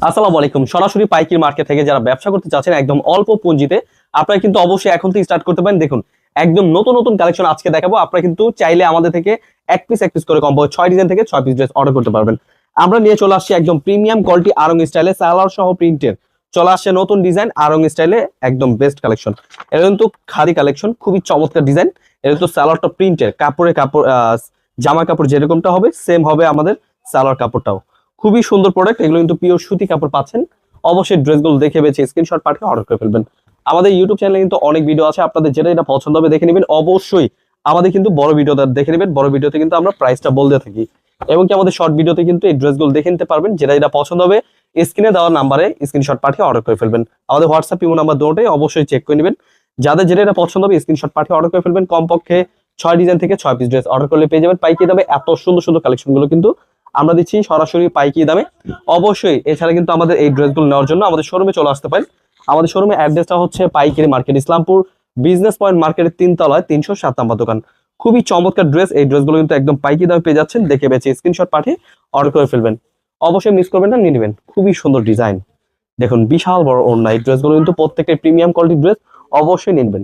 আসসালামু আলাইকুম। সরাসরি পাইকারি মার্কেট থেকে যারা ব্যবসা করতে চাচ্ছেন একদম অল্প পুঁজিতে, আপনারা কিন্তু অবশ্যই এখন থেকে স্টার্ট করতে পারেন। দেখুন, একদম নতুন নতুন কালেকশন আজকে দেখাবো। আপনারা কিন্তু চাইলে আমাদের থেকে এক পিস করে কম্বো 6 ডিজাইন থেকে 6 পিস ড্রেস অর্ডার করতে পারবেন। আমরা নিয়ে চলে আসছি একদম প্রিমিয়াম কোয়ালিটি আরং স্টাইলে সালোয়ার সহ প্রিন্টের চলে আসছে নতুন ডিজাইন আরং স্টাইলে, একদম বেস্ট কালেকশন। এটা কিন্তু খাদি কালেকশন, খুবই চমৎকার ডিজাইন। এটা কিন্তু সালোয়ারটা প্রিন্টের, কাপড় জামা কাপড় যেরকমটা হবে সেম হবে আমাদের সালোয়ার কাপড়টাও। খুবই সুন্দর প্রোডাক্ট, এগুলো কিন্তু পিওর সুতি কাপড় পাচ্ছেন। অবশ্যই ড্রেসগুলো দেখে বেছে স্ক্রিনশট পাঠিয়ে অর্ডার করে ফেলবেন। আমাদের ইউটিউব চ্যানেলে কিন্তু অনেক ভিডিও আছে, আপনাদের যেটা পছন্দ হবে দেখে নেবেন। অবশ্যই আমাদের কিন্তু বড় ভিডিওটা দেখে নেবেন, বড় ভিডিওতে কিন্তু আমরা প্রাইসটা বলতে থাকি, এবং কি আমাদের শর্ট ভিডিওতে কিন্তু এই ড্রেসগুলো দেখে নিতে পারবেন। যেটা পছন্দ হবে স্ক্রিনে দেওয়া নাম্বারে স্ক্রিনশট পাঠিয়ে অর্ডার করে ফেলবেন। আমাদের হোয়াটসঅ্যাপ ইমো নাম্বার দুটোই অবশ্যই চেক করে নেবেন। যাদের যেটা পছন্দ হবে স্ক্রিনশট পাঠিয়ে অর্ডার করে ফেলবেন। কমপক্ষে 6 ডিজাইন থেকে 6 পিস ড্রেস অর্ডার করলে পেয়ে যাবেন পাইকারি দামে। এত সুন্দর সুন্দর কালেকশন গুলো কিন্তু আমরা দিচ্ছি সরাসরি পাইকারি দামে। অবশ্যই এছাড়া কিন্তু আমাদের এই ড্রেসগুলো নেওয়ার জন্য আমাদের শোরুমে চলে আসতে পারেন। আমাদের শোরুমের অ্যাড্রেসটা হচ্ছে পাইকারি মার্কেট, ইসলামপুর বিজনেস পয়েন্ট মার্কেটের 3 তলায় 307 নাম্বার দোকান। খুবই চমৎকার ড্রেস, এই ড্রেসগুলো কিন্তু একদম পাইকারি দামে পেয়ে যাচ্ছেন। দেখে বেছে স্ক্রিনশট পাঠিয়ে অর্ডার করে ফেলবেন। অবশ্যই মিস করবেন না, নিয়ে নেবেন। খুবই সুন্দর ডিজাইন, দেখুন বিশাল বড় ওড়না। এই ড্রেসগুলো কিন্তু প্রত্যেকটা প্রিমিয়াম কোয়ালিটির ড্রেস, অবশ্যই নিয়ে নেবেন।